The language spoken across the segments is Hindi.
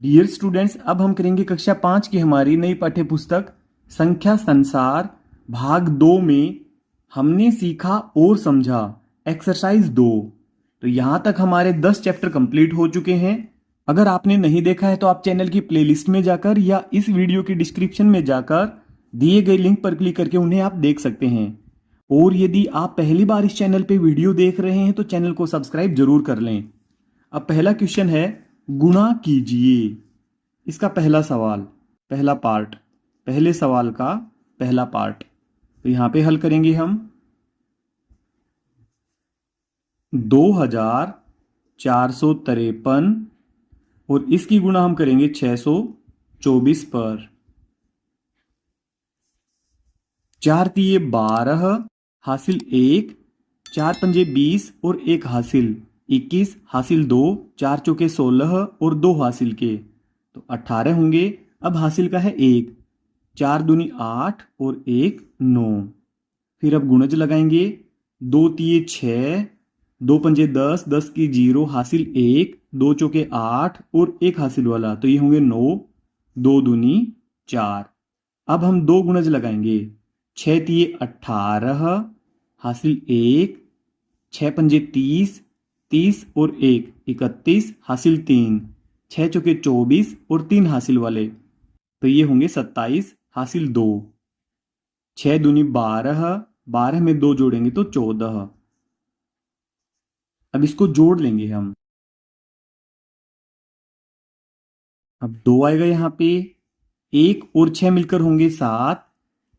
डियर स्टूडेंट्स, अब हम करेंगे कक्षा 5 की हमारी नई पाठ्य पुस्तक संख्या संसार भाग 2 में हमने सीखा और समझा एक्सरसाइज 2। तो यहाँ तक हमारे 10 चैप्टर कंप्लीट हो चुके हैं। अगर आपने नहीं देखा है तो आप चैनल की प्लेलिस्ट में जाकर या इस वीडियो की डिस्क्रिप्शन में जाकर दिए गए लिंक पर क्लिक करके उन्हें आप देख सकते हैं। और यदि आप पहली बार इस चैनल पे वीडियो देख रहे हैं तो चैनल को सब्सक्राइब जरूर कर लें। अब पहला क्वेश्चन है, गुणा कीजिए। इसका पहला सवाल, पहला पार्ट, पहले सवाल का पहला पार्ट। तो यहां पे हल करेंगे हम। 2453 और इसकी गुणा हम करेंगे 624 पर। 4 तिये 12 हासिल 1, 4 पंजे 20 और 1 हासिल 21 हासिल 2, 4 चौके 16 और 2 हासिल के तो 18 होंगे। अब हासिल का है 1, 4 दूनी 8 और 1 9। फिर अब गुणज लगाएंगे। 2 तिये 6, 2 पंजे 10, 10 की 0 हासिल 1, 2 चौके 8 और 1 हासिल वाला तो ये होंगे 9, 2 दूनी 4। अब हम 2 गुणज लगाएंगे। 6 तिये 18 हासिल 1, 6 पंजे 30, 30 और 1 31 हासिल 3, 6 चौके 24 और 3 हासिल वाले तो ये होंगे 27 हासिल 2। 6 दूनी 12, 12 में 2 जोड़ेंगे तो 14। अब इसको जोड़ लेंगे हम। अब 2 आएगा यहाँ पे, 1 और 6 मिलकर होंगे 7,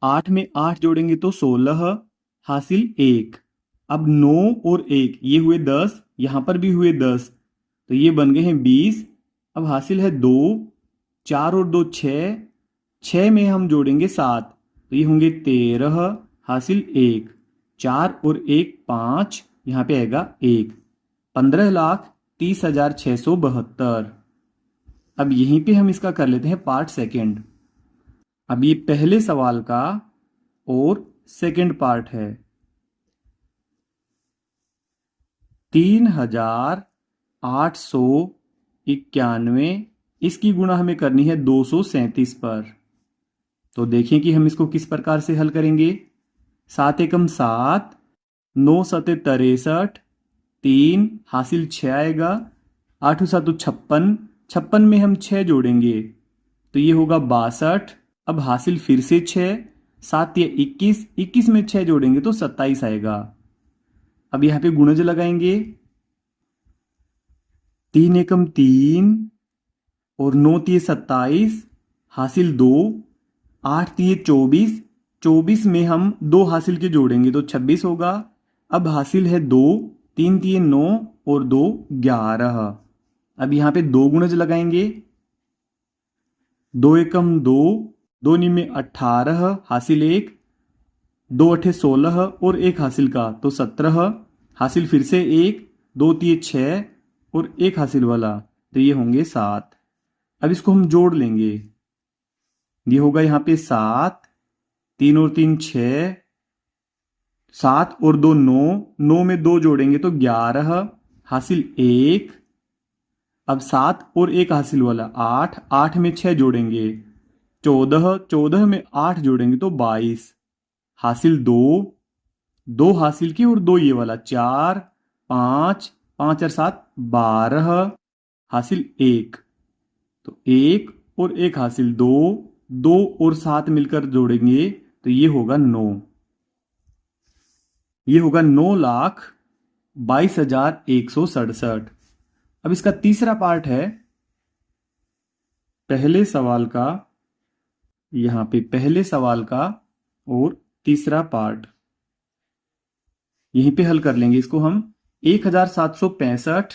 8 में 8 जोड़ेंगे तो 16 हासिल 1। अब 9 और 1 ये हुए 10, यहां पर भी हुए 10 तो ये बन गए हैं 20। अब हासिल है 2, 4 और 2 6, 6 में हम जोड़ेंगे 7 तो ये होंगे 13 हासिल 1, 4 और 1 5, यहाँ पे आएगा 1, 15,30,672। अब यहीं पे हम इसका कर लेते हैं पार्ट सेकंड। अब ये पहले सवाल का और सेकंड पार्ट है। 3,891 इसकी गुणा हमें करनी है 237 पर। तो देखें कि हम इसको किस प्रकार से हल करेंगे। 7 एकम 7, 9 सते 63, 3 हासिल 6 आएगा, 8 सातु 56, 56 में हम 6 जोड़ेंगे तो ये होगा 62। अब हासिल फिर से 6, 7 या 21, 21 में 6 जोड़ेंगे तो 27 आएगा। अब यहां पे गुणज लगाएंगे। 3 एकम 3 और 9 तिये 27 हासिल 2, 8 तिये 24, 24 में हम 2 हासिल के जोड़ेंगे तो 26 होगा। अब हासिल है 2, 3 तिये 9 और 2 11। अब यहां पे 2 गुणज लगाएंगे। 2 एकम 2, 2 नी में 18 हासिल 1, 2 अठे 16 और 1 हासिल का तो 17 हासिल फिर से 1, 2 तिये 6 और 1 हासिल वाला तो ये होंगे 7। अब इसको हम जोड़ लेंगे। ये होगा यहाँ पे 7, 3 और 3 6, 7 और 2 9, 9 में 2 जोड़ेंगे तो 11 हासिल 1। अब 7 और 1 हासिल वाला 8, 8 में 6 जोड़ेंगे 14, 14 में 8 जोड़ेंगे तो 22 हासिल 2, 2 हासिल की और 2 ये वाला 4, 5, 5 और 7 12 हासिल 1 तो 1 और 1 हासिल 2, 2 और 7 मिलकर जोड़ेंगे तो ये होगा 9। ये होगा 9,22,167। अब इसका तीसरा पार्ट है पहले सवाल का, यहां पे पहले सवाल का और तीसरा पार्ट यहीं पे हल कर लेंगे इसको हम। 1765,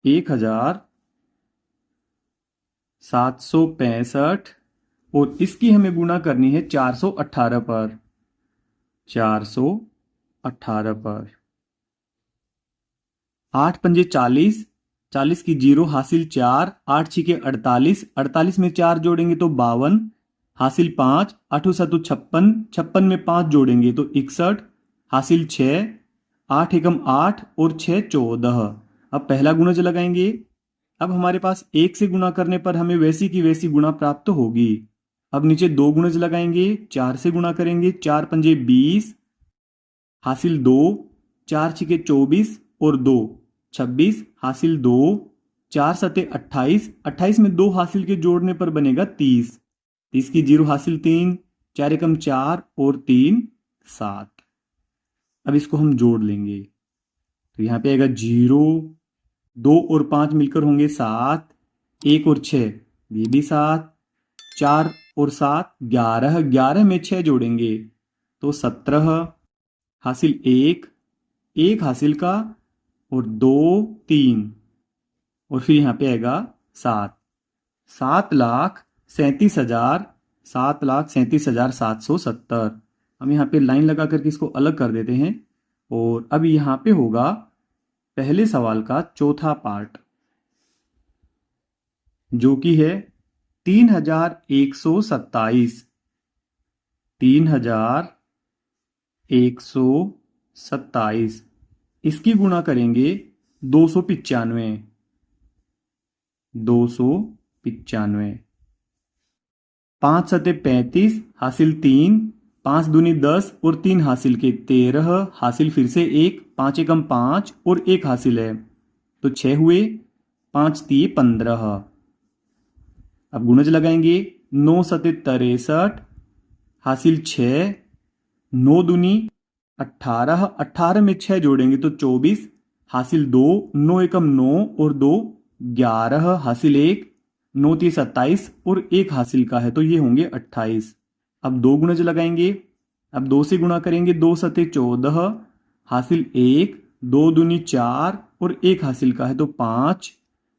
1765 और इसकी हमें गुणा करनी है 418 पर। 418 पर 8 पंजे 40, 40 की 0 हासिल 4, 8 छिके 48, 48 में 4 जोड़ेंगे तो 52 हासिल 5, 8 सातु 56, 56 में 5 जोड़ेंगे तो 61 हासिल 6, 8 एकम 8 और 6 14। अब पहला गुणज लगाएंगे। अब हमारे पास 1 से गुणा करने पर हमें वैसी की वैसी गुणा प्राप्त होगी। अब नीचे 2 गुणज लगाएंगे, 4 से गुणा करेंगे, 4 पंजे 20 हासिल 2, 4 छिके 24 और 2 26 हासिल 2, 4 सते 28, 28 में 2 हासिल के जोड़ने पर बनेगा 30, 30 की 0 हासिल 3, 4 एकम 4 और 3 7। अब इसको हम जोड़ लेंगे तो यहाँ पे आएगा 0, 2 और 5 मिलकर होंगे 7, 1 और 6 ये भी 7, 4 और 7 11, 11 में 6 जोड़ेंगे तो 17 हासिल 1, 1 हासिल का और 2 3 और फिर यहाँ पे आएगा 7, 7,37,000, 7,37,770। हम यहाँ पे लाइन लगा करके इसको अलग कर देते हैं और अब यहाँ पे होगा पहले सवाल का चौथा पार्ट जो कि है 3,127, 3,127 इसकी गुणा करेंगे 295, 295, 5 सते 35 हासिल 3, 5 दूनी 10 और 3 हासिल के 13 हासिल फिर से 1, 5 एकम 5 और 1 हासिल है तो 6 हुए, 5 तिये 15। अब गुणज लगाएंगे, 9 सते 63 हासिल 6, 9 दूनी 18, 18 में 6 जोड़ेंगे तो 24 हासिल 2, 9 एकम 9 और 2 11 हासिल 1, 9 3 27 और 1 हासिल का है तो ये होंगे 28। अब 2 गुणज लगाएंगे, अब 2 से गुणा करेंगे, 2 सते 14 हासिल 1, 2 दूनी 4 और 1 हासिल का है तो 5,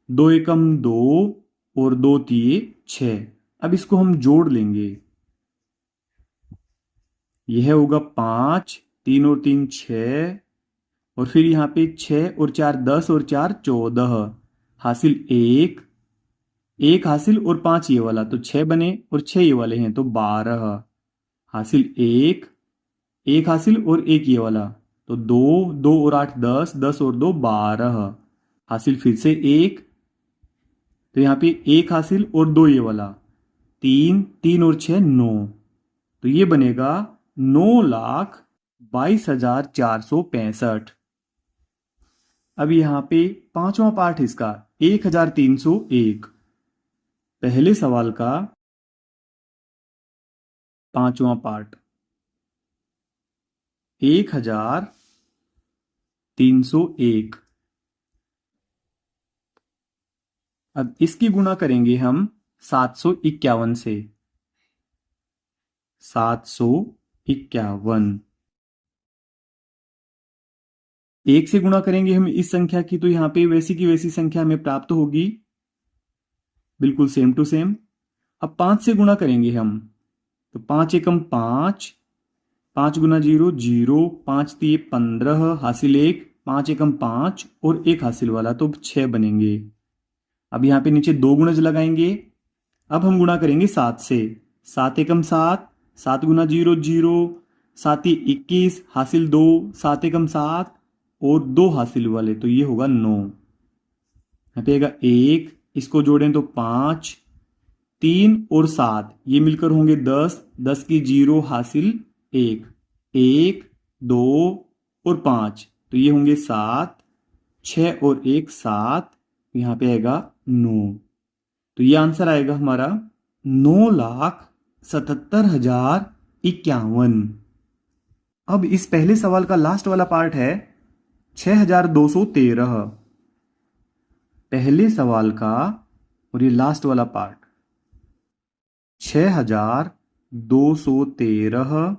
2 एकम 2 और 2 तिये 6। अब इसको हम जोड़ लेंगे, यह होगा 5, 3 और 3 6 और फिर यहाँ पे 6 और 4 10 और 4 14 हासिल 1, 1 हासिल और 5 ये वाला तो 6 बने और 6 ये वाले हैं तो 12 हासिल 1, 1 हासिल और 1 ये वाला तो 2, 2 और 8 10, 10 और 2 12 हासिल फिर से 1 तो यहाँ पे 1 हासिल और 2 ये वाला 3, 3 और 6 9 तो ये बनेगा 9,22,465। अब यहाँ पे पांचवा पार्ट इसका 1,301, पहले सवाल का पांचवा पार्ट 1,301। अब इसकी गुणा करेंगे हम 751 से, 751 1 से गुणा करेंगे हम इस संख्या की तो यहां पे वैसी की वैसी संख्या हमें प्राप्त होगी, बिल्कुल सेम टू सेम। अब 5 से गुणा करेंगे हम तो 5 एकम 5, 5 गुना 0 0, 5 तिये 15 हासिल 1, 5 एकम 5 और 1 हासिल वाला तो 6 बनेंगे। अब यहाँ पे नीचे 2 गुणज लगाएंगे, अब हम गुणा करेंगे 7 से, 7 एकम 7, 7 गुना 0 0, 7 21 हासिल 2, 7 एकम 7 और 2 हासिल वाले तो ये होगा 9। यहाँ पे आएगा 1, इसको जोड़ें तो 5, 3 और 7 ये मिलकर होंगे 10, 10 की 0 हासिल 1, 1 2 और 5 तो ये होंगे 7, 6 और 1 7, यहाँ पे आएगा 9 तो ये आंसर आएगा हमारा 9,77,051। अब इस पहले सवाल का लास्ट वाला पार्ट है 6,213, पहले सवाल का और ये लास्ट वाला पार्ट 6,213,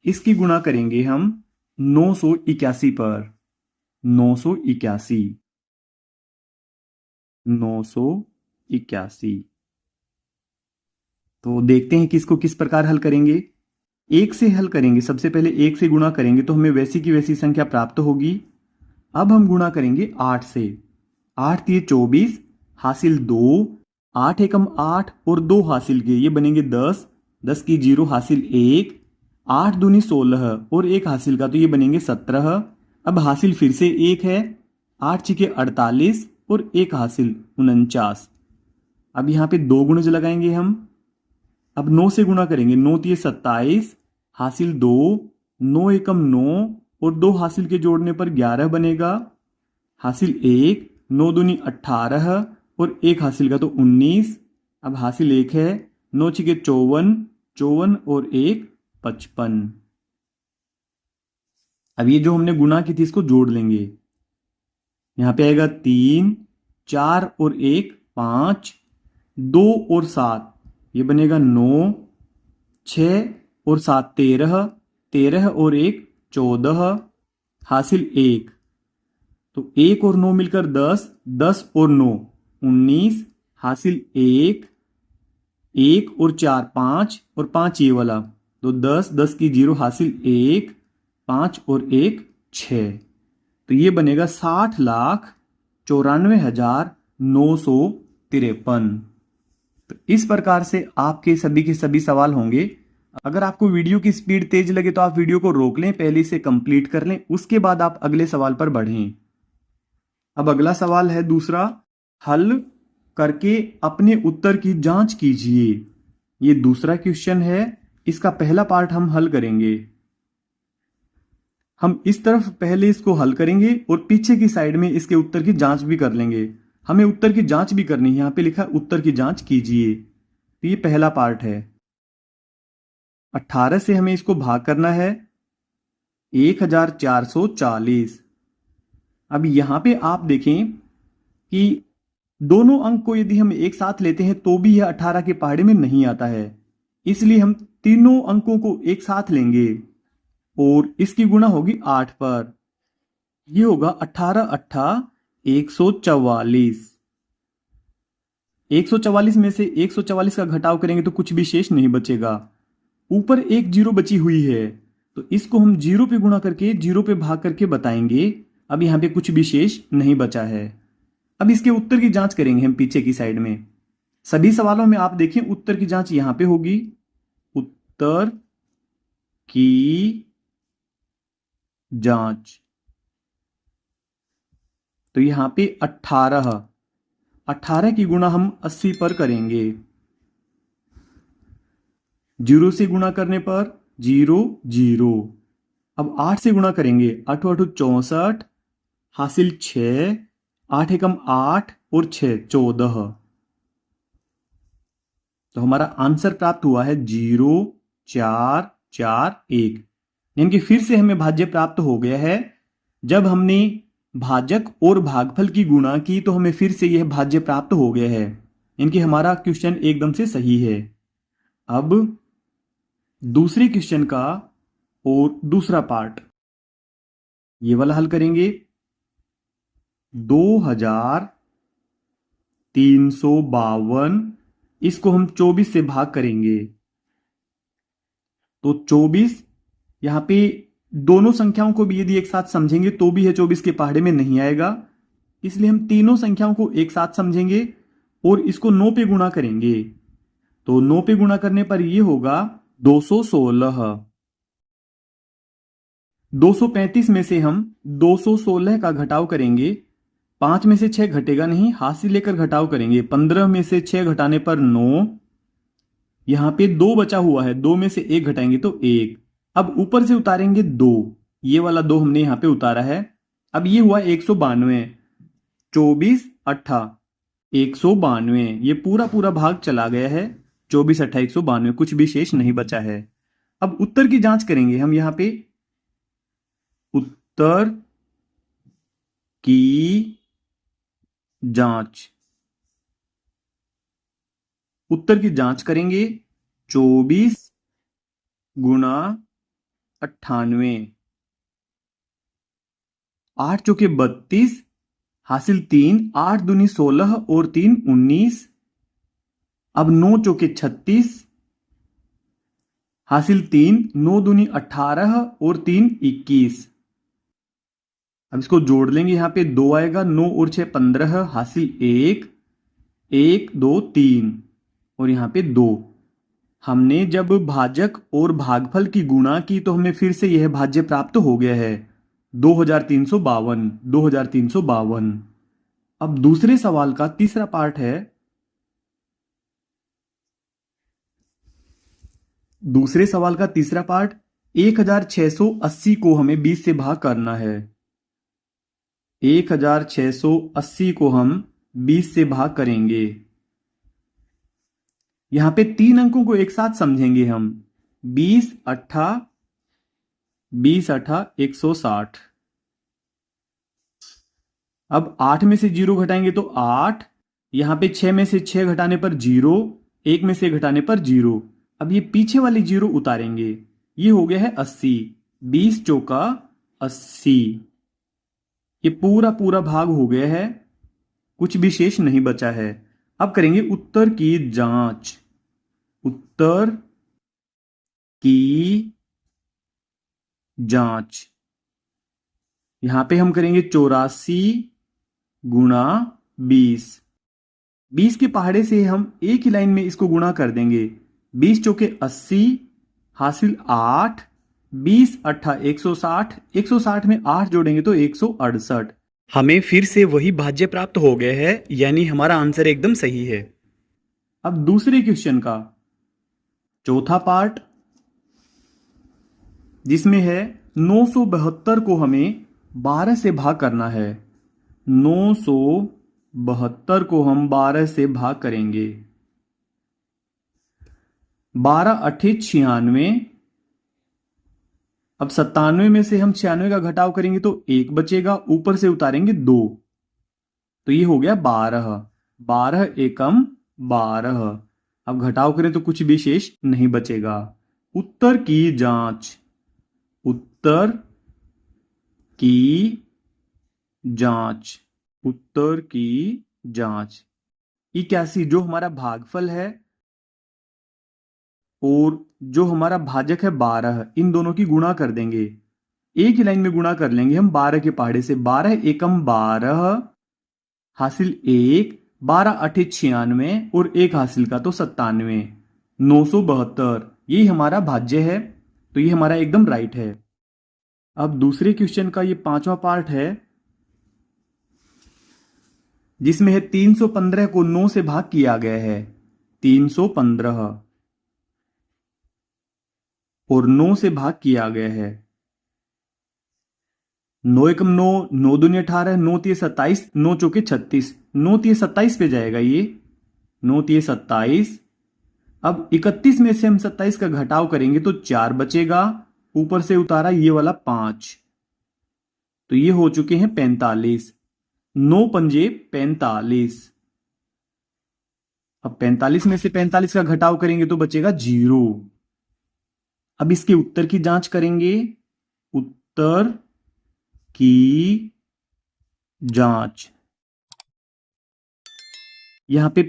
इसकी गुणा करेंगे हम 981 पर, 981, 981। तो देखते हैं कि इसको किस प्रकार हल करेंगे। 1 से हल करेंगे, सबसे पहले 1 से गुणा करेंगे तो हमें वैसी की वैसी संख्या प्राप्त होगी। अब हम गुणा करेंगे 8 से, 8 तिये 24 हासिल 2, 8 एकम 8 और 2 हासिल के ये बनेंगे 10, 10 की 0 हासिल 1, 8 दूनी 16 और 1 हासिल का तो ये बनेंगे 17। अब हासिल फिर से 1 है, 8 छिके 48, और 1 हासिल 49। अब यहाँ पे 2 गुणज लगाएंगे हम। अब 9 से गुणा करेंगे, 9 तिये 27 हासिल 2, 9 एकम 9 और 2 हासिल के जोड़ने पर 11 बनेगा, हासिल 1, 9 दूनी 18 और 1 हासिल का तो 19। अब हासिल 1 है, 9 छिके 54, 54 और 1 55। अब ये जो हमने गुणा की थी इसको जोड़ लेंगे। यहां पे आएगा 3, 4 और 1 5, 2 और 7 ये बनेगा 9, 6 और 7 13, 13 और 1 14, हासिल 1। तो 1 और 9 मिलकर 10, 10 और 9 19, हासिल 1, 1 और 4 5 और 5 ये वाला तो 10, 10 की 0 हासिल 1, 5 और 1 6। तो ये बनेगा 60,94,953। तो इस प्रकार से आपके सभी के सभी सवाल होंगे। अगर आपको वीडियो की स्पीड तेज लगे तो आप वीडियो को रोक लें, पहले इसे कंप्लीट कर लें, उसके बाद आप अगले सवाल पर बढ़ें। अब अगला सवाल है दूसरा, हल करके अपने उत्तर की जांच कीजिए। ये दूसरा क्वेश्चन है, इसका पहला पार्ट हम हल करेंगे। हम इस तरफ पहले इसको हल करेंगे और पीछे की साइड में इसके उत्तर की जांच भी कर लेंगे। हमें उत्तर की जांच भी करनी है, यहां पे लिखा है उत्तर की जांच कीजिए। तो ये पहला पार्ट है। 18 से हमें इसको भाग करना है 1440। अब यहां पे आप देखें कि दोनों अंक को यदि हम एक साथ लेते हैं तो भी यह 18 के पहाड़े में नहीं आता है, इसलिए हम तीनों अंकों को एक साथ लेंगे और इसकी गुणा होगी 8 पर। यह होगा 18 अट्ठा 144। 144 में से 144 का घटाव करेंगे तो कुछ भी शेष नहीं बचेगा। ऊपर एक जीरो बची हुई है तो इसको हम जीरो पे गुणा करके जीरो पे भाग करके बताएंगे। अब यहां पे कुछ भी शेष नहीं बचा है। अब इसके उत्तर की जांच करेंगे हम पीछे की साइड में। सभी सवालों में आप देखें उत्तर की जांच यहां पे होगी, उत्तर की जांच। तो यहां पे 18 की गुणा हम 80 पर करेंगे। 0 से गुणा करने पर 0 0। अब 8 से गुणा करेंगे, 8 8 64 हासिल 6, 8 एकम 8 और 6 14। तो हमारा आंसर प्राप्त हुआ है 0 4 4 1। यानी कि फिर से हमें भाज्य प्राप्त हो गया है। जब हमने भाजक और भागफल की गुणा की तो हमें फिर से यह भाज्य प्राप्त हो गया है। यानी कि हमारा क्वेश्चन एकदम से सही है। अब दूसरे क्वेश्चन का और दूसरा पार्ट ये वाला हल करेंगे। 2352 इसको हम 24 से भाग करेंगे तो 24, यहां पे दोनों संख्याओं को भी यदि एक साथ समझेंगे तो भी यह 24 के पहाड़े में नहीं आएगा, इसलिए हम तीनों संख्याओं को एक साथ समझेंगे और इसको 9 पे गुणा करेंगे। तो 9 पे गुणा करने पर यह होगा 216। 235 में से हम 216 का घटाव करेंगे। 5 में से 6 घटेगा नहीं, हाथ से लेकर घटाव करेंगे। 15 में से 6 घटाने पर 9। यहां पे 2 बचा हुआ है, 2 में से 1 घटाएंगे तो 1। अब ऊपर से उतारेंगे 2, ये वाला 2 हमने यहां पे उतारा है। अब ये हुआ 192। 24 अट्ठा 192, ये पूरा पूरा भाग चला गया है। 24 अट्ठा 192, कुछ भी शेष नहीं बचा है। अब उत्तर की जांच करेंगे हम यहां पे। उत्तर की जांच, उत्तर की जांच करेंगे। 24 गुणा 98, 8 चौके 32 हासिल 3, 8 दूनी 16 और 3 19। अब 9 चौके 36 हासिल 3, 9 दूनी 18 और 3 21। अब इसको जोड़ लेंगे, यहां पे 2 आएगा, 9 और 6 15 हासिल 1, 1 2 3 और यहां पे 2। हमने जब भाजक और भागफल की गुणा की तो हमें फिर से यह भाज्य प्राप्त हो गया है 2352। अब दूसरे सवाल का तीसरा पार्ट है। दूसरे सवाल का तीसरा पार्ट, 1680 को हमें 20 से भाग करना है। 1680 को हम 20 से भाग करेंगे। यहां पे 3 अंकों को एक साथ समझेंगे हम। 20 अट्ठा 160। अब 8 में से 0 घटाएंगे तो 8, यहां पे 6 में से 6 घटाने पर 0, 1 में से घटाने पर 0। अब ये पीछे वाले 0 उतारेंगे, ये हो गया है 80। 20 चौका 80। ये पूरा पूरा भाग हो गया है, कुछ भी शेष नहीं बचा है। अब करेंगे उत्तर की जांच। उत्तर की जांच। यहां पे हम करेंगे 84 गुणा 20। 20 के पहाड़े से हम एक ही लाइन में इसको गुणा कर देंगे। 20 चौके 80, हासिल 8, 20 अट्ठा 160, 160 में 8 जोड़ेंगे तो 168। हमें फिर से वही भाज्य प्राप्त हो गया है, यानी हमारा आंसर एकदम सही है। अब दूसरे क्वेश्चन का चौथा पार्ट, जिसमें है 972 को हमें 12 से भाग करना है। 972 को हम 12 से भाग करेंगे। 12 अट्ठे 96। अब 97 में से हम 96 का घटाव करेंगे तो 1 बचेगा, ऊपर से उतारेंगे 2, तो ये हो गया 12। 12 एकम 12। अब घटाव करें तो कुछ भी शेष नहीं बचेगा। उत्तर की जांच। उत्तर की जांच। उत्तर की जांच। 81 जो हमारा भागफल है और जो हमारा भाजक है 12, इन दोनों की गुणा कर देंगे। एक ही लाइन में गुणा कर लेंगे हम 12 के पहाड़े से। 12 एकम 12, हासिल 1, 12 अट्ठे 96 और 1 हासिल का तो 97। 972 ये हमारा भाज्य है, तो ये हमारा एकदम राइट है। अब दूसरे क्वेश्चन का ये पांचवा पार्ट है, जिसमें है 315 को 9 से भाग किया गया है। 315 और 9 से भाग किया गया है। 9 एकम 9, 9 दूनी 18, 9 तिये 27, 9 चौके 36, 9 तिये 27 पे जाएगा ये। 9 तिये 27। अब 31 में से हम 27 का घटाव करेंगे तो 4 बचेगा, ऊपर से उतारा ये वाला 5, तो ये हो चुके हैं 45। 9 पंजे 45। अब 45 में से 45 का घटाव करेंगे तो बचेगा 0। अब इसके उत्तर की जांच करेंगे। उत्तर की जांच। यहां पे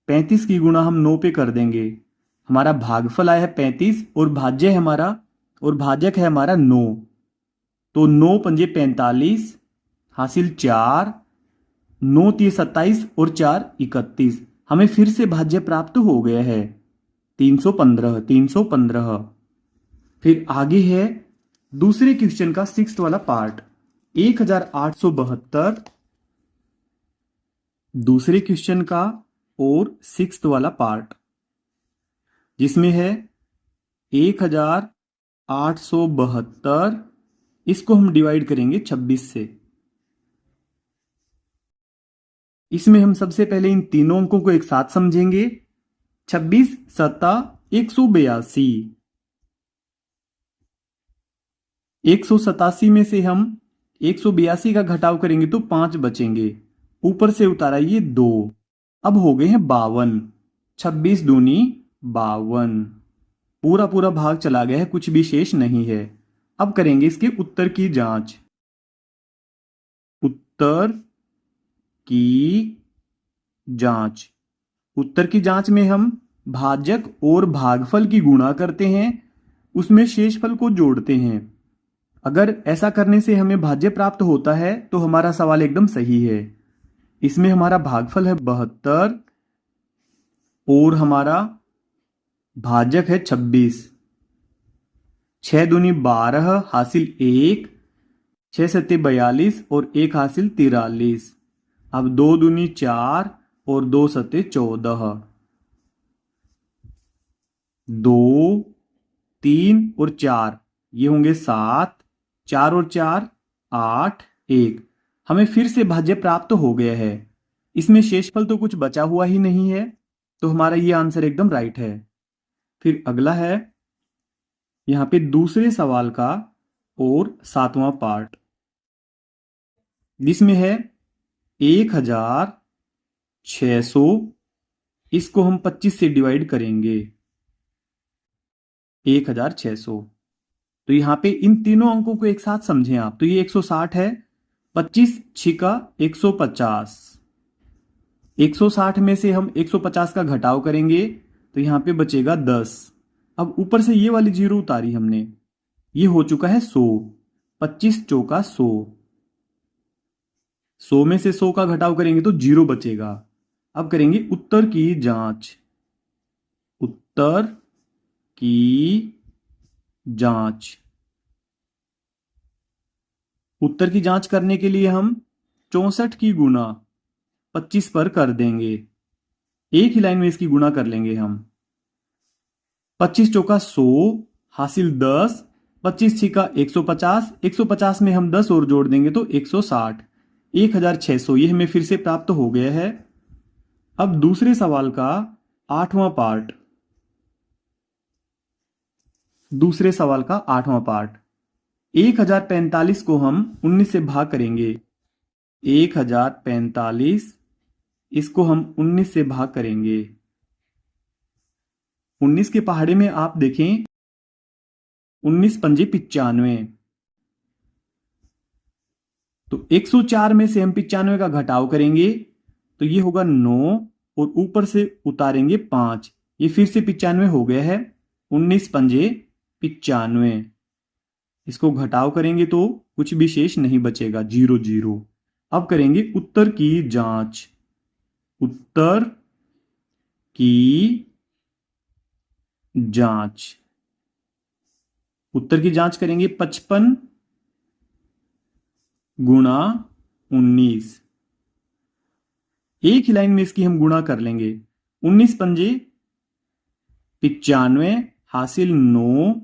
35 की गुणा हम 9 पे कर देंगे। हमारा भागफल आया है 35 और भाज्य है हमारा, और भाजक है हमारा 9, तो 9 पंजे 45, हासिल 4, 9 तिये 27 और 4 31। हमें फिर से भाज्य प्राप्त हो गया है 315। 315। फिर आगे है दूसरे क्वेश्चन का सिक्स्थ वाला पार्ट, 1872। दूसरे क्वेश्चन का और सिक्स्थ वाला पार्ट, जिसमें है 1872। इसको हम डिवाइड करेंगे 26 से। इसमें हम सबसे पहले इन तीनों अंकों को एक साथ समझेंगे। 26 सत्ता 182। 187 में से हम 182 का घटाव करेंगे तो 5 बचेंगे, ऊपर से उतारा ये 2। अब हो गए हैं 52। 26 दूनी 52। पूरा पूरा भाग चला गया है, कुछ भी शेष नहीं है। अब करेंगे इसके उत्तर की जांच। उत्तर की जांच। उत्तर की जांच में हम भाजक और भागफल की गुणा करते हैं, उसमें शेषफल को जोड़ते हैं। अगर ऐसा करने से हमें भाज्य प्राप्त होता है तो हमारा सवाल एकदम सही है। इसमें हमारा भागफल है 72 और हमारा भाजक है 26। 6 दूनी 12, हासिल 1, 6 सत्ते 42 और 1 हासिल 43। अब 2 दूनी 4 और 2 सत्ते 14। 2 3 और 4 ये होंगे 7। 4 और 4 8 1। हमें फिर से भाज्य प्राप्त हो गया है। इसमें शेषफल तो कुछ बचा हुआ ही नहीं है, तो हमारा ये आंसर एकदम राइट है। फिर अगला है यहां पे दूसरे सवाल का और 7वां पार्ट, जिसमें है 1600। इसको हम 25 से डिवाइड करेंगे। 1600। तो यहां पे इन तीनों अंकों को एक साथ समझें आप, तो ये 160 है। 25 छिका 150। 160 में से हम 150 का घटाव करेंगे तो यहां पे बचेगा 10। अब ऊपर से ये वाली जीरो उतारी हमने, ये हो चुका है 100। 25 चौका 100। 100 में से 100 का घटाव करेंगे तो जीरो बचेगा। अब करेंगे उत्तर की जांच। उत्तर की जांच। उत्तर की जांच करने के लिए हम 64 की गुना 25 पर कर देंगे। एक ही लाइन में इसकी गुणा कर लेंगे हम। 25 चौका 100 हासिल 10। 25 छिका 150। 150 में हम 10 और जोड़ देंगे तो 160। 1600 ये हमें फिर से प्राप्त हो गया है। अब दूसरे सवाल का 8वां पार्ट। दूसरे सवाल का 8वां पार्ट। 1045 को हम 19 से भाग करेंगे। 1045 इसको हम 19 से भाग करेंगे। 19 के पहाड़े में आप देखें 19 पंजे 95। तो 104 में से हम 95 का घटाव करेंगे तो ये होगा 9 और ऊपर से उतारेंगे 5। ये फिर से 95 हो गया है। 19 पंजे 95। इसको घटाव करेंगे तो कुछ भी शेष नहीं बचेगा, 0 0। अब करेंगे उत्तर की जांच। उत्तर की जांच। उत्तर की जांच करेंगे 55 गुणा 19। एक ही लाइन में इसकी हम गुणा कर लेंगे। 19 पंजे 95 हासिल 9।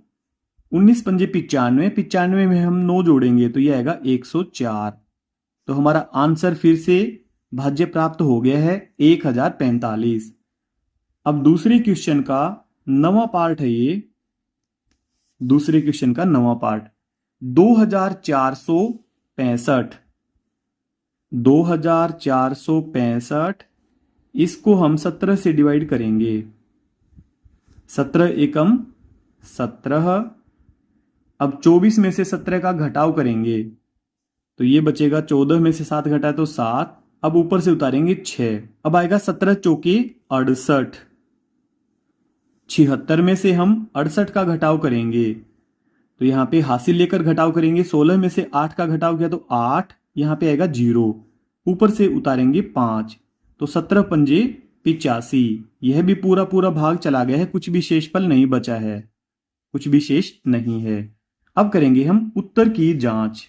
19 पंजे 95। 95 में हम 9 जोड़ेंगे तो यह आएगा 104। तो हमारा आंसर फिर से भाज्य प्राप्त हो गया है 1045। अब दूसरे क्वेश्चन का 9वां पार्ट है ये। दूसरे क्वेश्चन का 9वां पार्ट 2465। 2465 इसको हम 17 से डिवाइड करेंगे। 17 एकम 17। अब 24 में से 17 का घटाव करेंगे तो ये बचेगा 14 में से 7 घटा तो 7। अब ऊपर से उतारेंगे 6। अब आएगा 17 चौके 68। 76 में से हम 68 का घटाव करेंगे तो यहां पे हासिल लेकर घटाव करेंगे। 16 में से 8 का घटाव किया तो 8। यहां पे आएगा 0। ऊपर से उतारेंगे 5 तो 17 पंजे 85। यह भी पूरा पूरा भाग चला गया है, कुछ भी शेषफल नहीं बचा है, कुछ भी शेष नहीं है। अब करेंगे हम उत्तर की जांच।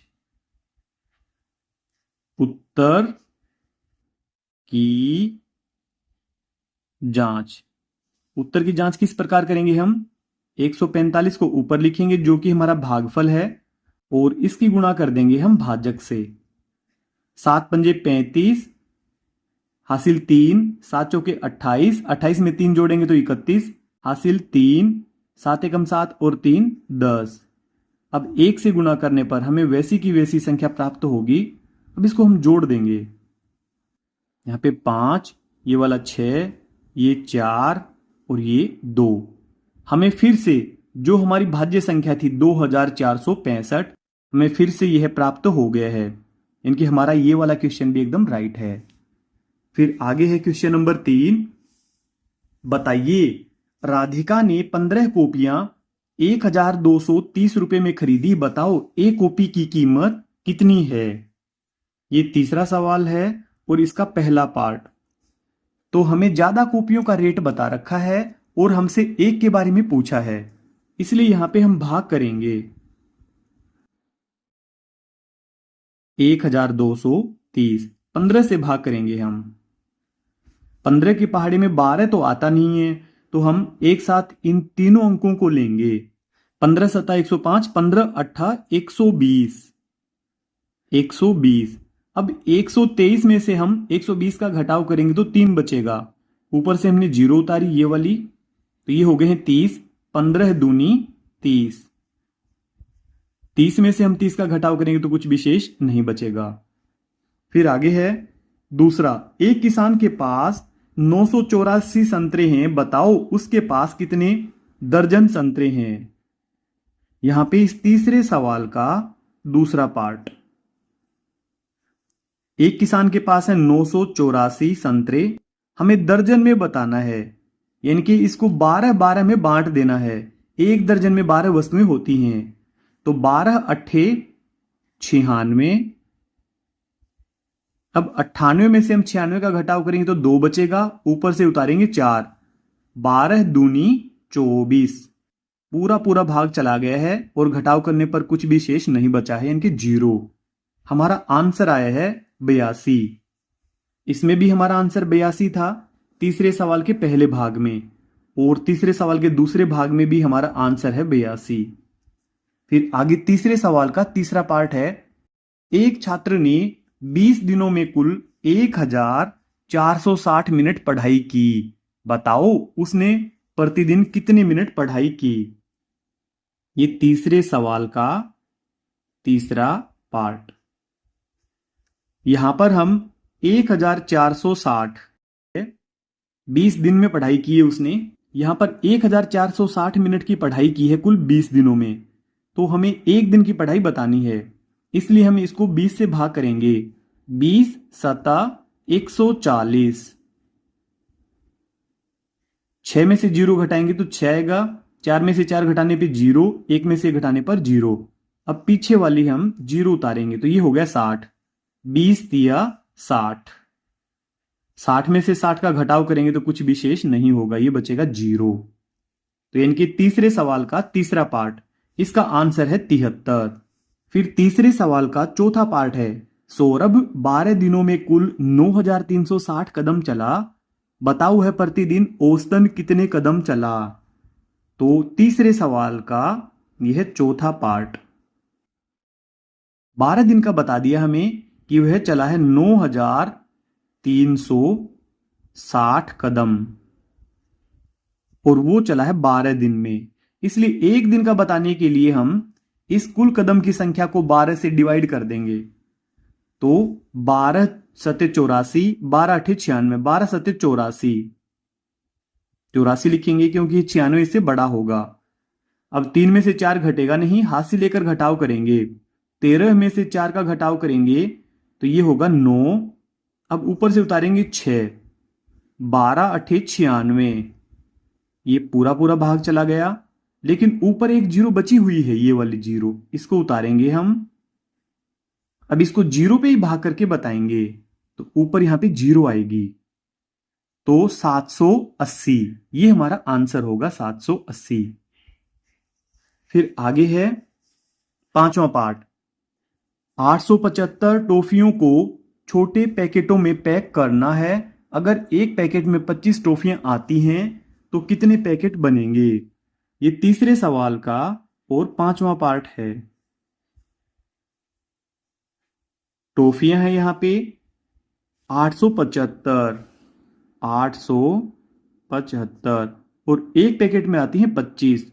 उत्तर की जांच। उत्तर की जांच किस प्रकार करेंगे हम? 145 को ऊपर लिखेंगे जो कि हमारा भागफल है और इसकी गुणा कर देंगे हम भाजक से। 7 पंजे 35 हासिल 3। 7 चौके 28। 28 में 3 जोड़ेंगे तो 31 हासिल 3। 7 एकम 7 और 3 10। अब 1 से गुणा करने पर हमें वैसी की वैसी संख्या प्राप्त होगी। अब इसको हम जोड़ देंगे। यहां पे 5, ये वाला 6, ये 4 और ये 2। हमें फिर से जो हमारी भाज्य संख्या थी 2465 हमें फिर से यह प्राप्त हो गया है। इनकी हमारा ये वाला क्वेश्चन भी एकदम राइट है। फिर आगे है क्वेश्चन नंबर 3। बताइए राधिका ने 15 कॉपियां 1230 रुपए में खरीदी, बताओ एक कॉपी की कीमत कितनी है। ये तीसरा सवाल है और इसका पहला पार्ट। तो हमें ज्यादा कॉपियों का रेट बता रखा है और हमसे एक के बारे में पूछा है, इसलिए यहां पे हम भाग करेंगे। 1230। 15 से भाग करेंगे हम। 15 की पहाड़ी में 12 तो आता नहीं है, तो हम एक साथ इन तीनों अंकों को लेंगे। 15 सत्ता 105, 15 अट्ठा 120, 120। अब 123 में से हम 120 का घटाव करेंगे तो 3 बचेगा। ऊपर से हमने जीरो उतारी ये वाली, तो ये हो गए हैं 30। 15 दूनी 30। 30 में से हम 30 का घटाव करेंगे तो कुछ विशेष नहीं बचेगा। फिर आगे है दूसरा, एक किसान के पास 984 संतरे हैं, बताओ उसके पास कितने दर्जन संतरे हैं। यहां पे इस तीसरे सवाल का दूसरा पार्ट, एक किसान के पास है 984 संतरे, हमें दर्जन में बताना है, यानी कि इसको 12-12 में बांट देना है। एक दर्जन में 12 वस्तुएं होती हैं, तो 12 अट्ठे 96। अब 98 में से हम 96 का घटाव करेंगे तो 2 बचेगा, ऊपर से उतारेंगे 4। 12 दूनी 24। पूरा पूरा भाग चला गया है और घटाव करने पर कुछ भी शेष नहीं बचा है, यानी कि 0। हमारा आंसर आया है 82। इसमें भी हमारा आंसर 82 था तीसरे सवाल के पहले भाग में, और तीसरे सवाल के दूसरे भाग में भी हमारा आंसर है 82। फिर आगे तीसरे सवाल का तीसरा पार्ट है, एक छात्र ने 20 दिनों में कुल 1460 मिनट पढ़ाई की, बताओ उसने प्रतिदिन कितने मिनट पढ़ाई की। ये तीसरे सवाल का तीसरा पार्ट। यहां पर हम 1460 20 दिन में पढ़ाई की है उसने। यहां पर 1460 मिनट की पढ़ाई की है कुल 20 दिनों में, तो हमें एक दिन की पढ़ाई बतानी है, इसलिए हम इसको 20 से भाग करेंगे। 20 सत्ता 140। 6 में से 0 घटाएंगे तो 6 आएगा, 4 में से 4 घटाने पे 0, 1 में से घटाने पर 0। अब पीछे वाली हम 0 उतारेंगे तो ये हो गया 60। 20 दिया 60। 60 में से 60 का घटाव करेंगे तो कुछ विशेष नहीं होगा, ये बचेगा 0। तो यानी कि तीसरे सवाल का तीसरा पार्ट, इसका आंसर है 73। फिर तीसरे सवाल का चौथा पार्ट है, सौरभ 12 दिनों में कुल 9360 कदम चला, बताओ है प्रतिदिन औसतन कितने कदम चला। तो तीसरे सवाल का यह चौथा पार्ट। 12 दिन का बता दिया हमें कि वह चला है 9360 कदम, और वो चला है 12 दिन में, इसलिए एक दिन का बताने के लिए हम इस कुल कदम की संख्या को 12 से डिवाइड कर देंगे। तो 12 सत्ते 84, 12 अठे 96, 12 सत्ते 84, 84 लिखेंगे क्योंकि 96 इससे बड़ा होगा। अब 3 में से 4 घटेगा नहीं, हाथ से लेकर घटाव करेंगे। 13 में से 4 का घटाव करेंगे तो ये होगा 9। अब ऊपर से उतारेंगे 6। 12 अठे 96, ये पूरा पूरा भाग चला गया, लेकिन ऊपर एक 0 बची हुई है, ये वाली 0, इसको उतारेंगे हम। अब इसको 0 पे ही भाग करके बताएंगे, तो ऊपर यहां पे 0 आएगी, तो 780, ये हमारा आंसर होगा 780। फिर आगे है पांचवा पार्ट, 875 टॉफियों को छोटे पैकेटों में पैक करना है, अगर एक पैकेट में 25 टॉफियां आती हैं तो कितने पैकेट बनेंगे। ये तीसरे सवाल का और पांचवा पार्ट है। टॉफियां हैं यहां पे 875, 875, और एक पैकेट में आती हैं 25।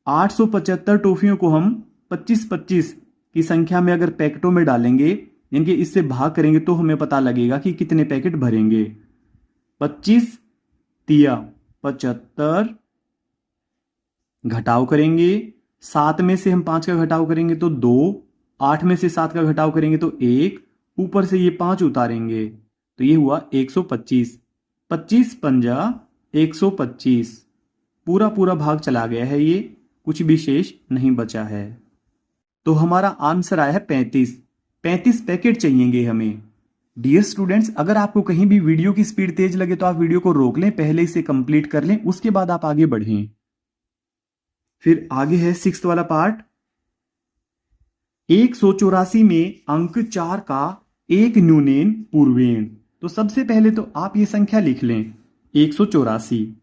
875 टॉफियों को हम 25-25 की संख्या में अगर पैकेटों में डालेंगे, यानी कि इससे भाग करेंगे, तो हमें पता लगेगा कि कितने पैकेट भरेंगे। 25 तिया 75, घटाव करेंगे, 7 में से हम 5 का घटाव करेंगे तो 2, 8 में से 7 का घटाव करेंगे तो 1, ऊपर से ये 5 उतारेंगे तो ये हुआ 125। 25 पंजा 125, पूरा पूरा भाग चला गया है, ये कुछ भी शेष नहीं बचा है। तो हमारा आंसर आया है 35। 35 पैकेट चाहिएंगे हमें। डियर स्टूडेंट्स, अगर आपको कहीं भी वीडियो की स्पीड तेज लगे तो आप वीडियो को रोक लें, पहले इसे कंप्लीट कर लें, उसके बाद आप आगे बढ़ें। फिर आगे है 6th वाला पार्ट, 184 में अंक 4 का एक न्यूनेन पूर्वेण। तो सबसे पहले तो आप ये संख्या लिख लें 184।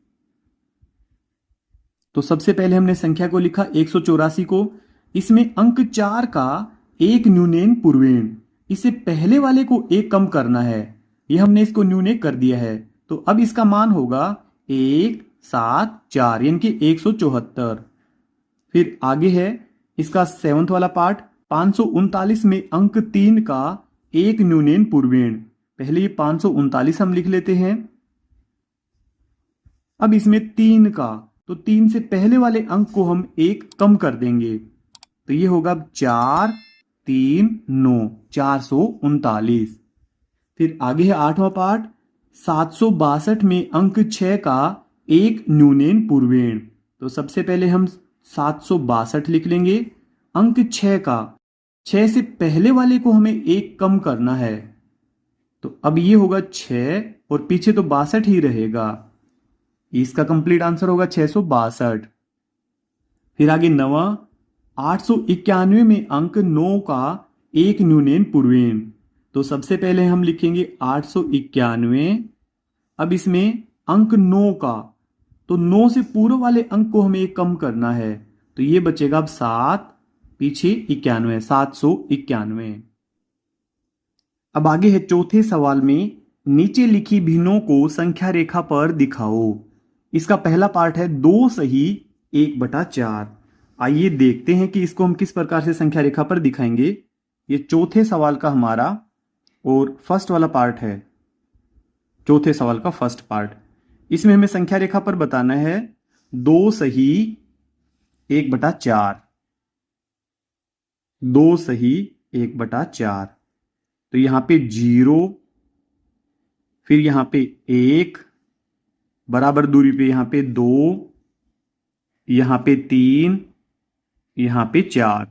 तो सबसे पहले हमने संख्या को लिखा 184 को। इसमें अंक 4 का एक न्यूनेन पूर्वेण, इसे पहले वाले को एक कम करना है। ये हमने इसको न्यूने कर दिया है। तो अब इसका मान होगा 174 यानी कि 174। फिर आगे है इसका सेवंथ वाला पार्ट। 539 में अंक 3 का एक न्यूनेन पूर्वेण। पहले ये 539 हम लिख लेते हैं। अब इसमें 3 का, तो 3 से पहले वाले अंक को हम एक कम कर देंगे। तो ये होगा 4 3 9 439। फिर आगे है आठवां पार्ट। 762 में अंक 6 का एक न्यूनेन पूर्वेण। तो सबसे पहले हम 762 लिख लेंगे। अंक 6 का, 6 से पहले वाले को हमें एक कम करना है। तो अब ये होगा 6 और पीछे तो 62 ही रहेगा। इसका कंप्लीट आंसर होगा 662। फिर आगे नवा। 891 में अंक 9 का एक न्यूनेन पूर्वेण। तो सबसे पहले हम लिखेंगे 891। अब इसमें अंक 9 का, तो 9 से पूर्व वाले अंक को हमें कम करना है। तो ये बचेगा अब 7, पीछे 91, 791। अब आगे है चौथे सवाल में, नीचे लिखी भिन्नों को संख्या रेखा पर दिखाओ। इसका पहला पार्ट है 2 सही 1/4। आइए देखते हैं कि इसको हम किस प्रकार से संख्या रेखा पर दिखाएंगे। ये चौथे सवाल का हमारा और फर्स्ट वाला पार्ट है। चौथे सवाल का फर्स्ट पार्ट। इसमें हमें संख्या रेखा पर बताना है 2 सही 1/4। 2 सही 1/4। तो यहां पे 0, फिर यहां पे 1, बराबर दूरी पे यहां पे 2, यहां पे 3, यहां पे 4।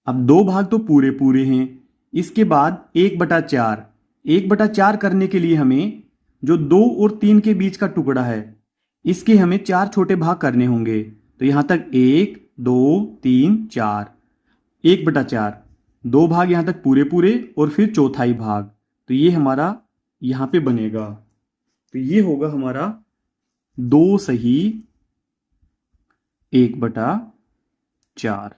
अब दो भाग तो पूरे पूरे हैं। इसके बाद 1/4। 1/4 करने के लिए हमें जो 2 और 3 के बीच का टुकड़ा है, इसके हमें 4 छोटे भाग करने होंगे। तो यहां तक 1 2 3 4। 1/4, 2 भाग यहां तक पूरे पूरे और फिर चौथाई भाग। तो ये हमारा यहां पे बनेगा। तो ये होगा हमारा 2 सही 1/4।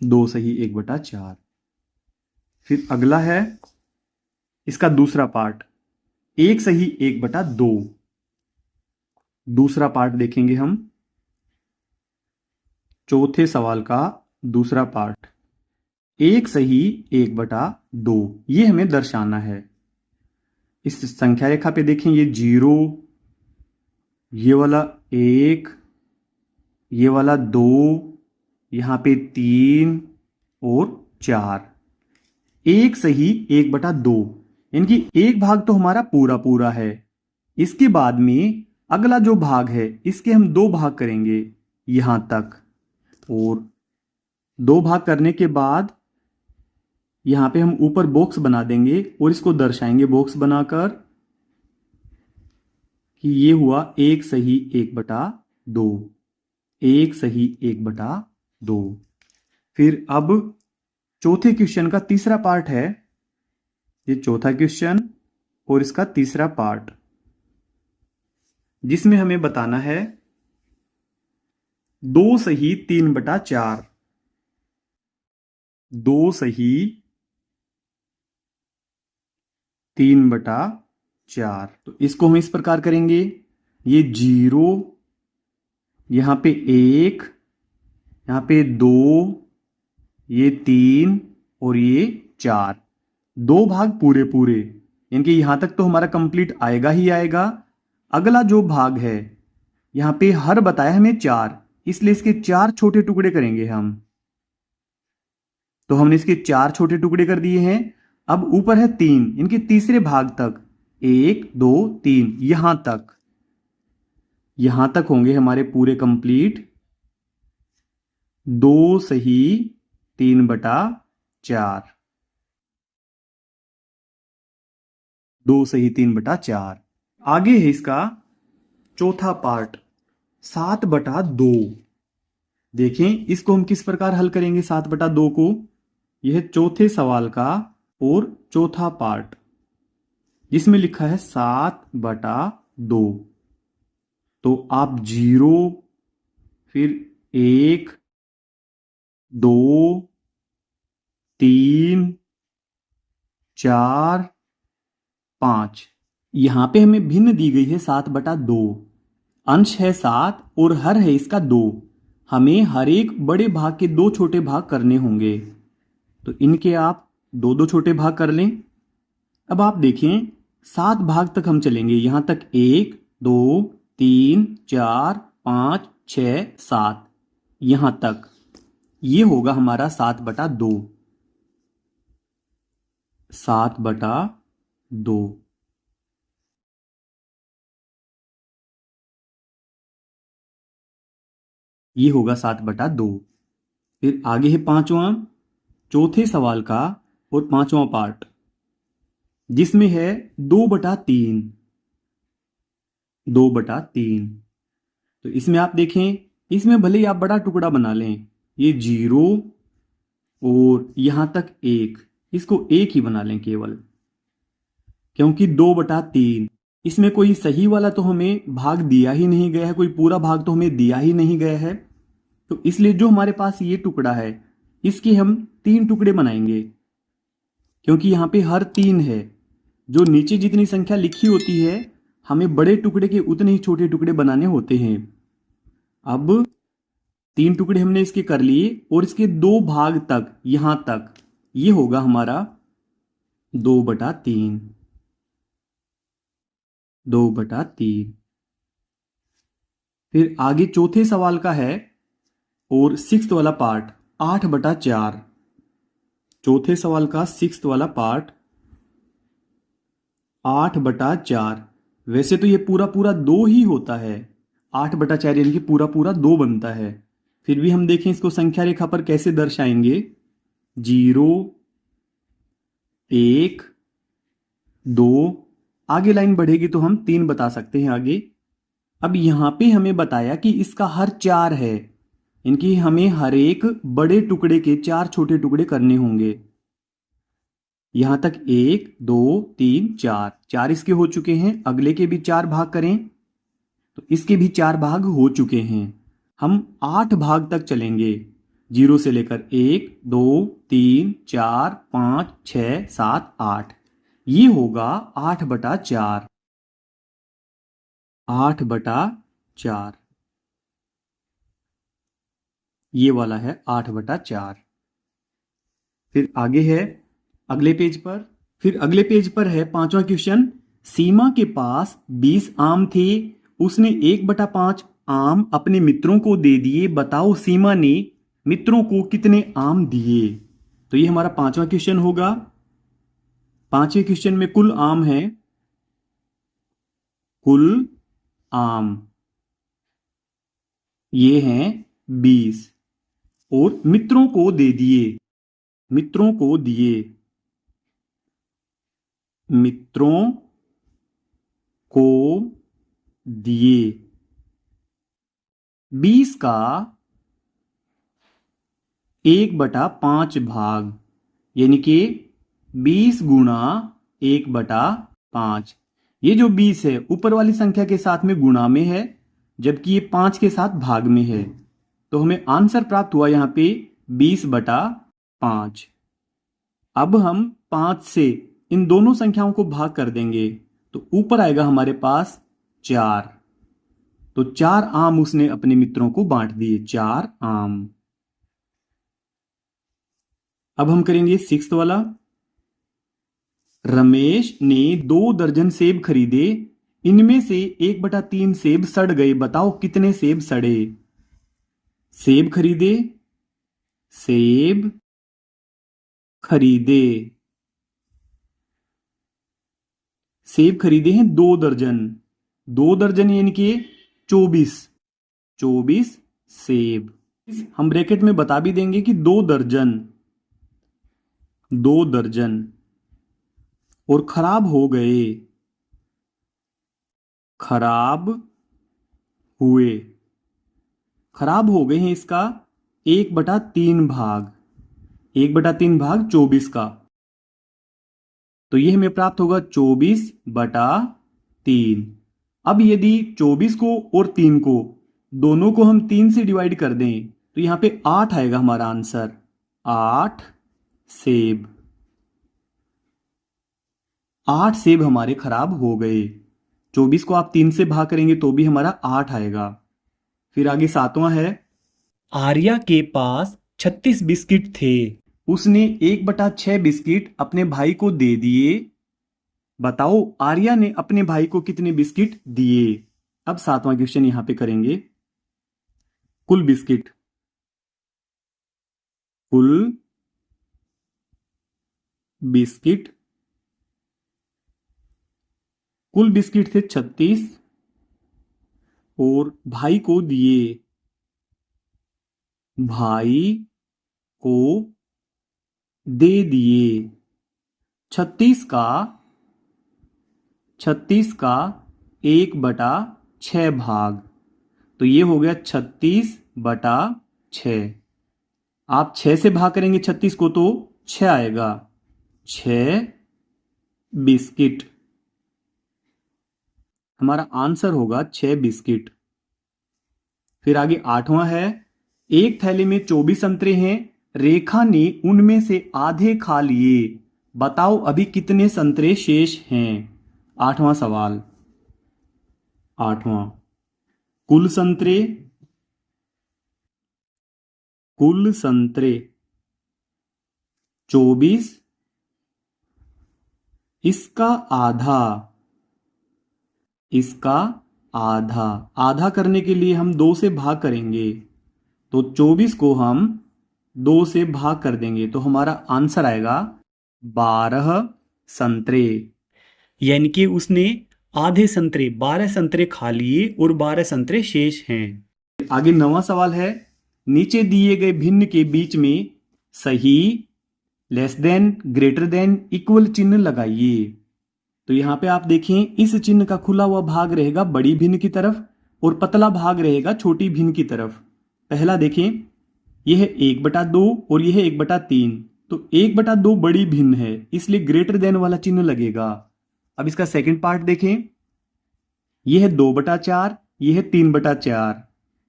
2 सही 1/4। फिर अगला है इसका दूसरा पार्ट, 1 सही 1/2। दूसरा पार्ट देखेंगे हम। चौथे सवाल का दूसरा पार्ट, 1 सही 1/2। ये हमें दर्शाना है। इस संख्या रेखा पे देखें, ये 0, ये वाला 1, ये वाला 2, यहां पे 3 और 4। 1 सही 1/2 यानी कि एक भाग तो हमारा पूरा पूरा है। इसके बाद में अगला जो भाग है, इसके हम 2 भाग करेंगे यहां तक, और 2 भाग करने के बाद यहां पे हम ऊपर बॉक्स बना देंगे और इसको दर्शाएंगे बॉक्स बनाकर कि ये हुआ 1 सही 1/2। 1 सही 1/2। फिर अब चौथे क्वेश्चन का तीसरा पार्ट है। ये चौथा क्वेश्चन और इसका तीसरा पार्ट, जिसमें हमें बताना है 2 सही 3/4। 2 सही 3/4। तो इसको हम इस प्रकार करेंगे, ये 0, यहां पे 1, यहां पे 2, ये 3 और ये 4। 2 भाग पूरे पूरे, यानी कि यहां तक तो हमारा कंप्लीट आएगा ही आएगा। अगला जो भाग है, यहां पे हर बताया हमें 4, इसलिए इसके 4 छोटे टुकड़े करेंगे हम। तो हमने इसके 4 छोटे टुकड़े कर दिए हैं। अब ऊपर है 3, इनके तीसरे भाग तक 1 2 3 यहां तक होंगे हमारे पूरे कंप्लीट। 2 सही 3/4। 2 सही 3/4। आगे है इसका चौथा पार्ट, 7/2। देखें इसको हम किस प्रकार हल करेंगे 7/2 को। यह चौथे सवाल का और चौथा पार्ट जिसमें लिखा है 7/2। तो आप 0, फिर 1, 2, 3, 4, 5, यहां पे हमें भिन्न दी गई है 7/2। अंश है 7 और हर है इसका 2। हमें हर एक बड़े भाग के 2 छोटे भाग करने होंगे। तो इनके आप 2 छोटे भाग कर लें। अब आप देखें 7 भाग तक हम चलेंगे, यहां तक 1, 2, 3, 4, 5, 6, 7, यहां तक। ये होगा हमारा 7/2। 7/2 ये होगा 7/2। फिर आगे है पांचवा, चौथे सवाल का और पांचवा पार्ट जिसमें है 2/3। 2/3। तो इसमें आप देखें, इसमें भले ही आप बड़ा टुकड़ा बना लें, ये 0 और यहां तक 1, इसको 1 ही बना लें केवल, क्योंकि 2/3 इसमें कोई सही वाला तो हमें भाग दिया ही नहीं गया है, कोई पूरा भाग तो हमें दिया ही नहीं गया है। तो इसलिए जो हमारे पास ये टुकड़ा है इसके हम 3 टुकड़े बनाएंगे, क्योंकि यहां पे हर 3 है। जो नीचे जितनी संख्या लिखी होती है हमें बड़े टुकड़े के उतने ही छोटे टुकड़े बनाने होते हैं। अब 3 टुकड़े हमने इसके कर लिए और इसके 2 भाग तक यहां तक, ये होगा हमारा 2/3। 2/3। फिर आगे चौथे सवाल का है और 6th वाला पार्ट 8/4। चौथे सवाल का 6th वाला पार्ट 8/4। वैसे तो ये पूरा पूरा 2 ही होता है, 8/4 यानी कि पूरा पूरा 2 बनता है। फिर भी हम देखें इसको संख्या रेखा पर कैसे दर्शाएंगे। 0, 1, 2, आगे लाइन बढ़ेगी तो हम 3 बता सकते हैं आगे। अब यहां पे हमें बताया कि इसका हर 4 है, इनकी हमें हर एक बड़े टुकड़े के 4 छोटे टुकड़े करने होंगे। यहां तक 1, 2, 3, 4, 4 इसके हो चुके हैं। अगले के भी 4 भाग करें तो इसके भी 4 भाग हो चुके हैं। हम 8 भाग तक चलेंगे, 0 से लेकर 1, 2, 3, 4, 5, 6, 7, 8। ये होगा 8/4। 8/4 ये वाला है 8/4। फिर आगे है अगले पेज पर। फिर अगले पेज पर है पांचवा क्वेश्चन। सीमा के पास 20 आम थे, उसने 1/5 आम अपने मित्रों को दे दिए, बताओ सीमा ने मित्रों को कितने आम दिए। तो ये हमारा पांचवा क्वेश्चन होगा। पांचवें क्वेश्चन में कुल आम है, कुल आम ये हैं 20 और मित्रों को दे दिए, मित्रों को दिए, मित्रों को दिए 20 का 1/5 भाग, यानी कि 20 गुणा 1/5। ये जो 20 है ऊपर वाली संख्या के साथ में गुणा में है, जबकि ये 5 के साथ भाग में है। तो हमें आंसर प्राप्त हुआ यहां पे 20/5। अब हम 5 से इन दोनों संख्याओं को भाग कर देंगे तो ऊपर आएगा हमारे पास 4। तो 4 आम उसने अपने मित्रों को बांट दिए, 4 आम। अब हम करेंगे 6th वाला। रमेश ने 2 दर्जन सेब खरीदे, इनमें से 1/3 सेब सड़ गए, बताओ कितने सेब सड़े। सेब खरीदे, सेब खरीदे, सेब खरीदे हैं 2 दर्जन। 2 दर्जन यानी कि 24, 24 सेब। हम ब्रैकेट में बता भी देंगे कि 2 दर्जन, 2 दर्जन। और खराब हो गए, खराब हुए। खराब हो गए हैं इसका 1/3 भाग। 1/3 भाग 24 का, तो ये हमें प्राप्त होगा 24/3। अब यदि 24 को और 3 को दोनों को हम 3 से डिवाइड कर दें तो यहां पे 8 आएगा हमारा आंसर। 8 सेब। 8 सेब हमारे खराब हो गए। 24 को आप 3 से भाग करेंगे तो भी हमारा 8 आएगा। फिर आगे 7वां है, आर्या के पास 36 बिस्किट थे। उसने 1/6 बिस्किट अपने भाई को दे दिए। बताओ आर्या ने अपने भाई को कितने बिस्किट दिए। अब 7वां क्वेश्चन यहां पे करेंगे। कुल बिस्किट, कुल बिस्किट, कुल बिस्किट थे 36 और भाई को दिए। भाई को दे दिए 36 का 1/6 भाग, तो ये हो गया 36/6। आप 6 से भाग करेंगे 36 को तो 6 आएगा। 6 बिस्किट, हमारा आंसर होगा 6 बिस्किट। फिर आगे 8वां है, एक थैले में 24 संतरे हैं, रेखा ने उनमें से आधे खा लिए। बताओ अभी कितने संतरे शेष हैं। 8वां सवाल। 8वां, कुल संतरे, कुल संतरे 24, इसका आधा, इसका आधा। आधा करने के लिए हम 2 से भाग करेंगे, तो 24 को हम 2 से भाग कर देंगे तो हमारा आंसर आएगा 12 संतरे। यानी कि उसने आधे संतरे 12 संतरे खा लिए और 12 संतरे शेष हैं। आगे 9वां सवाल है, नीचे दिए गए भिन्न के बीच में सही, less than, greater than, equal चिन्ह लगाइए। तो यहां पे आप देखें इस चिन्ह का खुला हुआ भाग रहेगा बड़ी भिन्न की तरफ और पतला भाग रहेगा छोटी भिन्न की तरफ। पहला देखें, यह 1/2 और यह 1/3, तो 1/2 बड़ी भिन्न है इसलिए ग्रेटर देन वाला चिन्ह लगेगा। अब इसका सेकंड पार्ट देखें, यह 2/4, यह 3/4।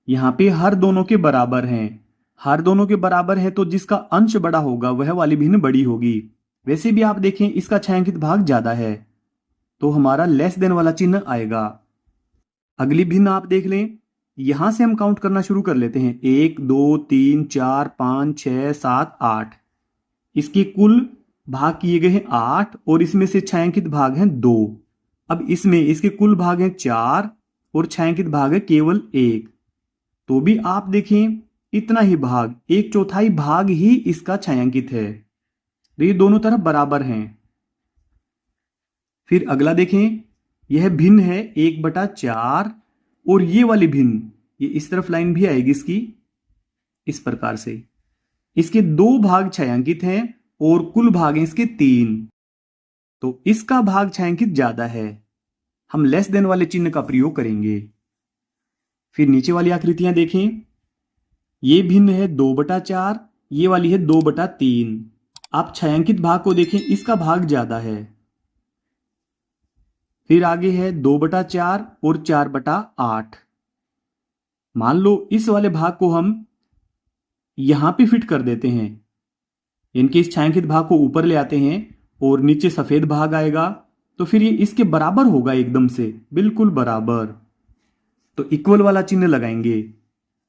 यहां पे हर दोनों के बराबर हैं। हर दोनों के बराबर है तो जिसका अंश बड़ा होगा वह वाली भिन्न बड़ी होगी। वैसे भी आप देखें इसका छायांकित भाग ज्यादा है तो हमारा लेस देन वाला चिन्ह आएगा। अगली भिन्न आप देख लें, यहां से हम काउंट करना शुरू कर लेते हैं। 1 2 3 4 5 6 7 8। इसके कुल भाग किए गए हैं 8 और इसमें से छायांकित भाग हैं 2। अब इसमें इसके कुल भाग हैं 4 और छायांकित भाग है केवल 1। तो भी आप देखें इतना ही भाग, 1/4 भाग ही इसका छायांकित है। तो ये दोनों तरफ बराबर हैं। फिर अगला देखें, यह भिन्न है 1/4 और ये वाली भिन्न, ये इस तरफ लाइन भी आएगी इसकी इस प्रकार से। इसके 2 भाग छायांकित हैं और कुल भाग हैं इसके 3, तो इसका भाग छायांकित ज्यादा है। हम लेस देन वाले चिन्ह का प्रयोग करेंगे। फिर नीचे वाली आकृतियां देखें, ये भिन्न है 2/4, ये वाली है 2/3। आप छायांकित भाग को देखें, इसका भाग ज्यादा है। फिर आगे है 2/4 और 4/8। मान लो इस वाले भाग को हम यहां पे फिट कर देते हैं, इनके इस छायांकित भाग को ऊपर ले आते हैं और नीचे सफेद भाग आएगा, तो फिर ये इसके बराबर होगा, एकदम से बिल्कुल बराबर। तो इक्वल वाला चिन्ह लगाएंगे।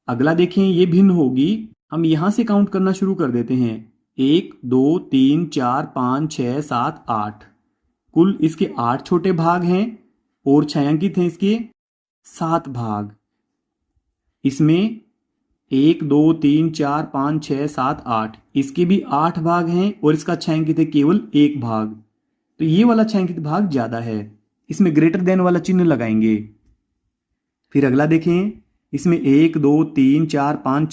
अगला देखें, ये भिन्न होगी, हम यहां से काउंट करना शुरू कर देते हैं। 1 2 3 4 5 6 7 8। कुल इसके 8 छोटे भाग हैं और छायांकित हैं इसके 7 भाग। इसमें 1 2 3 4 5 6 7 8, इसके भी 8 भाग हैं और इसका छायांकित है केवल 1 भाग। तो ये वाला छायांकित भाग ज्यादा है, इसमें ग्रेटर देन वाला चिन्ह लगाएंगे। फिर अगला देखें, इसमें 1 2 3 4 5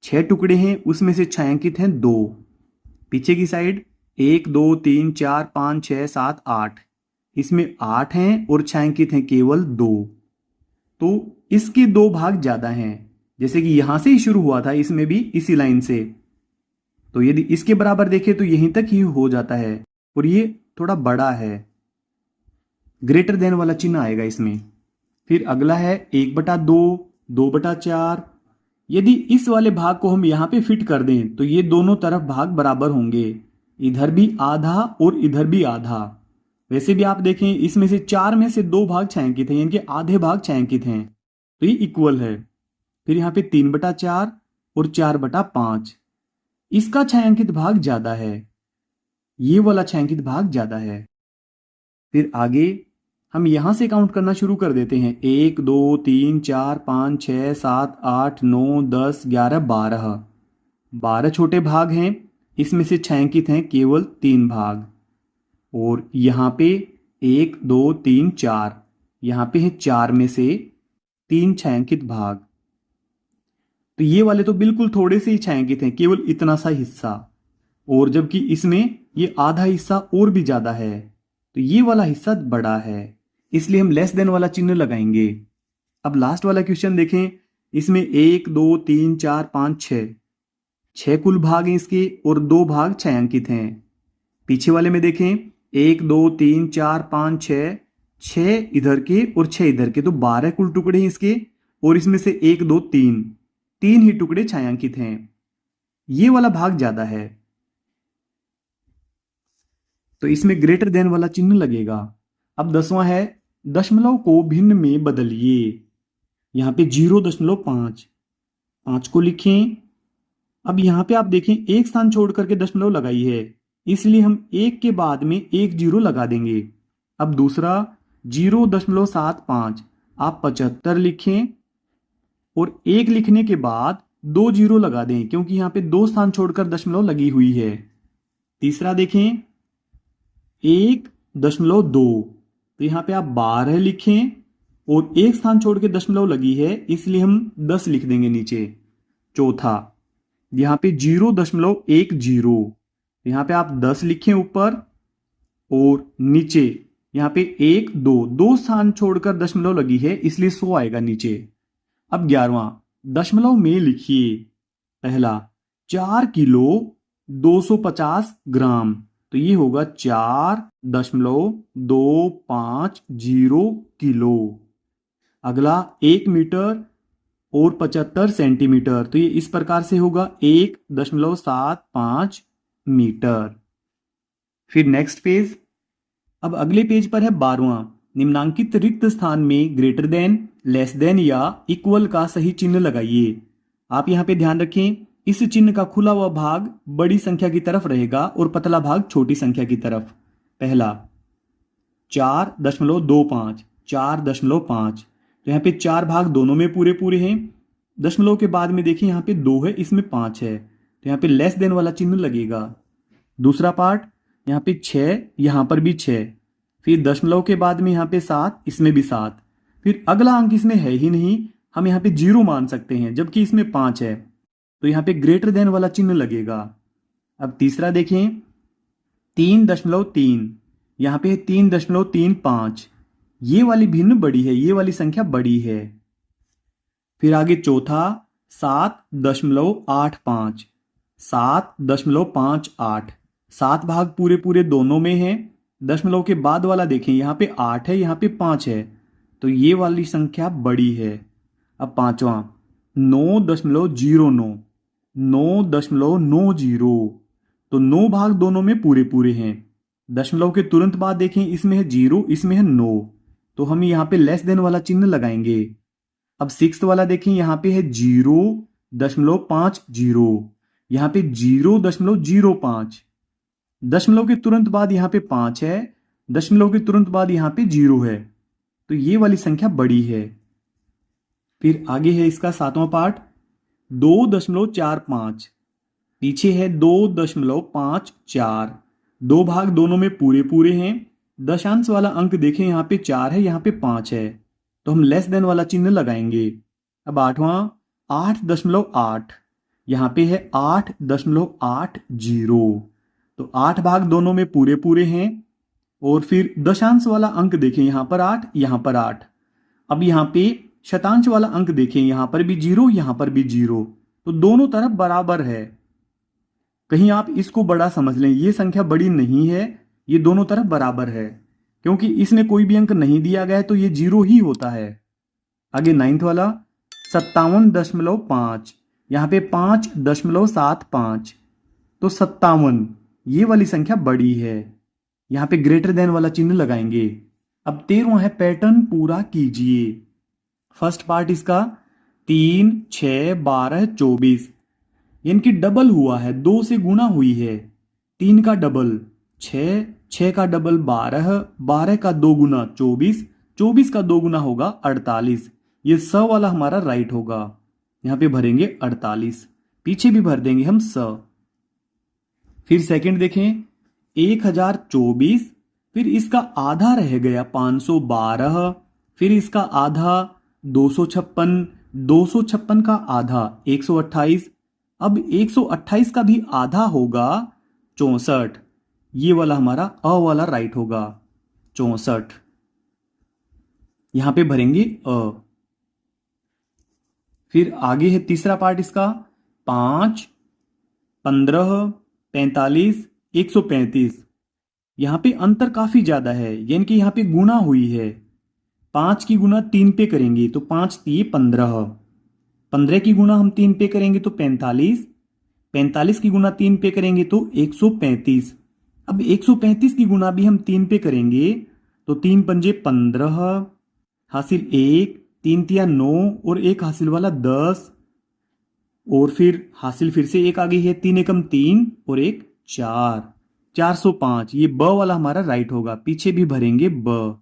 6 टुकड़े हैं, उसमें से छायांकित हैं 2। पीछे की साइड 1 2 3 4 5 6 7 8, इसमें 8 हैं और छायांकित हैं केवल 2। तो इसके 2 भाग ज्यादा हैं, जैसे कि यहां से ही शुरू हुआ था, इसमें भी इसी लाइन से। तो यदि इसके बराबर देखें तो यहीं तक ही हो जाता है, और ये थोड़ा बड़ा है, ग्रेटर देन वाला चिन्ह आएगा इसमें। फिर अगला है 1/2, 2/4। यदि इस वाले भाग को हम यहाँ पे फिट कर दें तो ये दोनों तरफ भाग बराबर होंगे, इधर भी आधा और इधर भी आधा। वैसे भी आप देखें, इसमें से 4 में से 2 भाग छायांकित हैं, यानी कि आधे भाग छायांकित हैं, तो ये इक्वल है। फिर यहाँ पे 3/4 और 4/5, इसका छायांकित भाग ज्यादा है, ये वाला छायांकित भाग ज्यादा है। फिर आगे हम यहां से काउंट करना शुरू कर देते हैं। 1 2 3 4 5 6 7 8 9 10 11 12, 12 छोटे भाग हैं, इसमें से छायांकित हैं केवल 3 भाग। और यहाँ पे 1 2 3 4, यहाँ पे है 4 में से 3 छायांकित भाग। तो ये वाले तो बिल्कुल थोड़े से ही छायांकित हैं, केवल इतना सा हिस्सा, और जबकि इसमें ये आधा हिस्सा और भी ज्यादा है, तो ये वाला हिस्सा बड़ा है, इसलिए हम लेस देन वाला चिन्ह लगाएंगे। अब लास्ट वाला क्वेश्चन देखें, इसमें 1 2 3 4 5 6 कुल भाग हैं इसके, और 2 भाग छायांकित हैं। पीछे वाले में देखें, 1 2 3 4 5 6 इधर के और 6 इधर के, तो 12 कुल टुकड़े हैं इसके, और इसमें से 1 2 3 ही टुकड़े छायांकित हैं, ये वाला भाग ज्यादा है, तो इसमें ग्रेटर देन वाला चिन्ह लगेगा। अब 10वां है, दशमलव को भिन्न में बदलिए। यहां पे 0.5, 5 को लिखें। अब यहां पे आप देखें, एक स्थान छोड़ करके दशमलव लगाई है, इसलिए हम 1 के बाद में 1 0 लगा देंगे। अब दूसरा 0.75, आप 75 लिखें, और 1 लिखने के बाद 2 0 लगा दें, क्योंकि यहां पे 2 स्थान छोड़कर दशमलव लगी हुई है। तीसरा देखें 1.2, तो यहां पे आप 12 लिखें, और 1 स्थान छोड़ के दशमलव लगी है, इसलिए हम 10 लिख देंगे नीचे। चौथा यहां पे 0.10, यहां पे आप 10 लिखें ऊपर, और नीचे यहां पे 1 2 स्थान छोड़कर दशमलव लगी है, इसलिए 100 आएगा नीचे। अब 11वां, दशमलव में लिखिए। पहला 4 किलो 250 ग्राम, तो ये होगा 4.250 किलो। अगला 1 मीटर और 75 सेंटीमीटर, तो ये इस प्रकार से होगा 1.75 मीटर। फिर नेक्स्ट पेज। अब अगले पेज पर है 12वां, निम्नांकित रिक्त स्थान में ग्रेटर देन, लेस देन या इक्वल का सही चिन्ह लगाइए। आप यहां पे ध्यान रखें, इस चिन्ह का खुला हुआ भाग बड़ी संख्या की तरफ रहेगा और पतला भाग छोटी संख्या की तरफ। पहला 4.25, 4.5, तो यहाँ पे 4 भाग दोनों में पूरे पूरे हैं। दशमलव के बाद में देखिए यहाँ पे 2 है, इसमें 5 है, तो यहाँ पे लेस देन वाला चिन्ह लगेगा। दूसरा पार्ट, यहाँ पे 6, यहाँ पर भी 6, फिर दशमलव के बाद में यहाँ पे 7, इसमें भी 7, फिर अगला अंक इसमें है ही नहीं, हम यहाँ पे 0 मान सकते हैं, जबकि इसमें 5 है, तो यहाँ पे ग्रेटर देन वाला चिन्ह लगेगा। अब तीसरा देखें, 3.3, यहाँ पे 3.35, ये वाली भिन्न बड़ी है, ये वाली संख्या बड़ी है। फिर आगे चौथा 7.85, 7.58, 7 भाग पूरे पूरे दोनों में है। दशमलव के बाद वाला देखें, यहाँ पे 8 है, यहाँ पे 5 है, तो ये वाली संख्या बड़ी है। अब पांचवा 9.09, 9.90, तो 9 भाग दोनों में पूरे पूरे हैं। दशमलव के तुरंत बाद देखें, इसमें है 0, इसमें है 9, तो हम यहाँ पे लेस देन वाला चिन्ह लगाएंगे। अब 6th वाला देखें, यहाँ पे है 0.50, यहाँ पे 0.05, दशमलव के तुरंत बाद यहाँ पे 5 है, दशमलव के तुरंत बाद यहाँ पे 0 है, तो ये वाली संख्या बड़ी है। फिर आगे है इसका 7वां पार्ट, 2.45, पीछे है 2.54, 2 भाग दोनों में पूरे पूरे हैं। दशांश वाला अंक देखें, यहाँ पे 4 है, यहाँ पे 5 है, तो हम लेस देन वाला चिन्ह लगाएंगे। अब 8वां 8.8, यहाँ पे है 8.80, तो 8 भाग दोनों में पूरे पूरे हैं। और फिर दशांश वाला अंक देखें, यहाँ पर 8, यहाँ पर 8। अब यहाँ पे शतांश वाला अंक देखें, यहां पर भी 0, यहां पर भी 0, तो दोनों तरफ बराबर है। कहीं आप इसको बड़ा समझ लें, ये संख्या बड़ी नहीं है, ये दोनों तरफ बराबर है, क्योंकि इसमें कोई भी अंक नहीं दिया गया है तो ये 0 ही होता है। आगे 9th वाला 57.5, यहां पे 5.75, तो 57, ये वाली संख्या बड़ी है, यहां पे ग्रेटर देन वाला चिन्ह लगाएंगे। अब 13वां है पैटर्न पूरा कीजिए। फर्स्ट पार्ट इसका 3, 6, 12, 24, यानी कि डबल हुआ है, 2 से गुणा हुई है। 3 का डबल 6, 6 का डबल 12, 12 का 2 गुना 24, 24 का 2 गुना होगा 48। ये 100 वाला हमारा राइट होगा, यहां पे भरेंगे 48, पीछे भी भर देंगे हम 100। फिर सेकंड देखें 1024, फिर इसका आधा रह गया 512, फिर इसका आधा 256, 256 का आधा 128, अब 128 का भी आधा होगा 64, ये वाला हमारा अ वाला राइट होगा 64, यहां पे भरेंगे अ। फिर आगे है तीसरा पार्ट इसका 5, 15, 45, 135, यहां पे अंतर काफी ज्यादा है, यानी कि यहां पे गुणा हुई है। 5 की गुणा 3 पे करेंगे तो 5 3 15, 15 की गुणा हम 3 पे करेंगे तो 45, 45 की गुणा 3 पे करेंगे तो 135। अब 135 की गुणा भी हम 3 पे करेंगे तो 3 पंजे 15, हासिल 1, 3 तिया 9 और 1 हासिल वाला 10, और फिर हासिल फिर से 1 आ गई है, 3 एकम 3 और 1 4, 405, ये ब वाला हमारा राइट होगा, पीछे भी भरेंगे ब।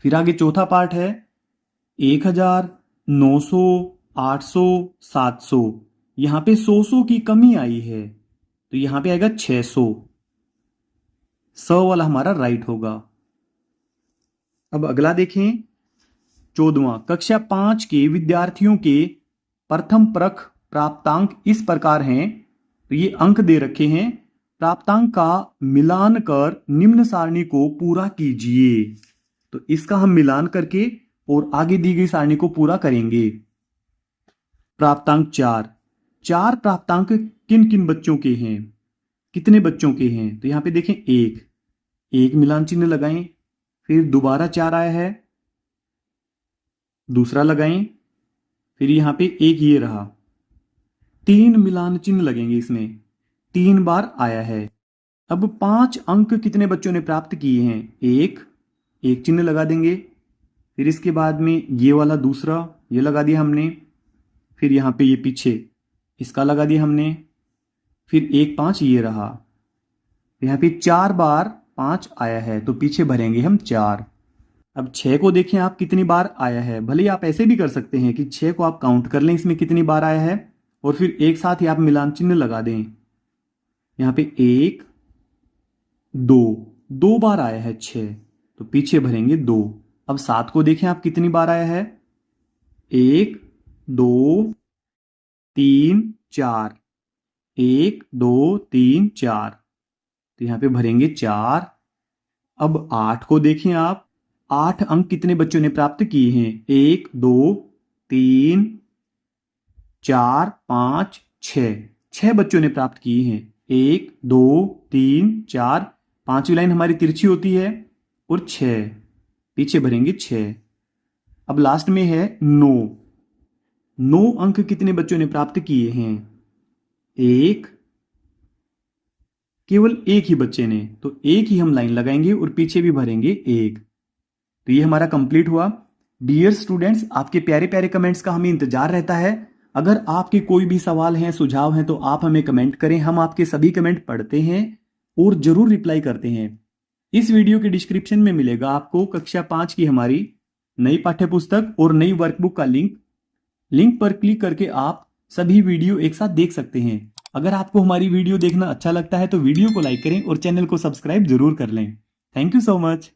फिर आगे चौथा पार्ट है 1000, 900, 800, 700, यहां पे 100 की कमी आई है तो यहां पे आएगा 600, 100 वाला हमारा राइट होगा। अब अगला देखें 14वां, कक्षा 5 के विद्यार्थियों के प्रथम परख प्राप्तांक इस प्रकार हैं, तो ये अंक दे रखे हैं, प्राप्तांक का मिलान कर निम्न सारणी को पूरा कीजिए। तो इसका हम मिलान करके और आगे दी गई सारणी को पूरा करेंगे। प्राप्तांक 4 प्राप्तांक किन किन बच्चों के हैं, कितने बच्चों के हैं, तो यहां पे देखें 1 मिलान चिन्ह लगाएं, फिर दोबारा 4 आया है, दूसरा लगाएं, फिर यहां पे 1 ये रहा, 3 मिलान चिन्ह लगेंगे, इसमें 3 बार आया है। अब 5 अंक कितने बच्चों ने प्राप्त किए हैं, 1 चिन्ह लगा देंगे, फिर इसके बाद में ये वाला दूसरा ये लगा दिया हमने, फिर यहां पे ये पीछे इसका लगा दिया हमने, फिर 1 5 ये रहा, यहां पे 4 बार 5 आया है तो पीछे भरेंगे हम 4। अब 6 को देखें आप कितनी बार आया है, भले आप ऐसे भी कर सकते हैं कि 6 को आप काउंट कर लें इसमें कितनी बार आया है, और फिर एक साथ ही आप मिलान चिन्ह लगा दें, यहां पे 1 2 बार आया है 6 तो पीछे भरेंगे 2। अब 7 को देखें आप कितनी बार आया है, 1 2 3 4, 1 2 3 4, तो यहां पे भरेंगे 4। अब 8 को देखें आप, 8 अंक कितने बच्चों ने प्राप्त किए हैं, 1 2 3 4 5 6 बच्चों ने प्राप्त किए हैं, 1 2 3 4, 5वीं लाइन हमारी तिरछी होती है, और 6 पीछे भरेंगे 6। अब लास्ट में है 9 अंक कितने बच्चों ने प्राप्त किए हैं, 1, केवल 1 ही बच्चे ने, तो 1 ही हम लाइन लगाएंगे और पीछे भी भरेंगे 1। तो ये हमारा कंप्लीट हुआ। डियर स्टूडेंट्स, आपके प्यारे प्यारे कमेंट्स का हमें इंतजार रहता है। अगर आपके कोई भी सवाल हैं, सुझाव हैं, तो आप हमें कमेंट करें, हम आपके सभी कमेंट पढ़ते हैं और जरूर रिप्लाई करते हैं। इस वीडियो के डिस्क्रिप्शन में मिलेगा आपको कक्षा 5 की हमारी नई पाठ्य पुस्तक और नई वर्कबुक का लिंक पर क्लिक करके आप सभी वीडियो एक साथ देख सकते हैं। अगर आपको हमारी वीडियो देखना अच्छा लगता है तो वीडियो को लाइक करें और चैनल को सब्सक्राइब जरूर कर लें। Thank you so much.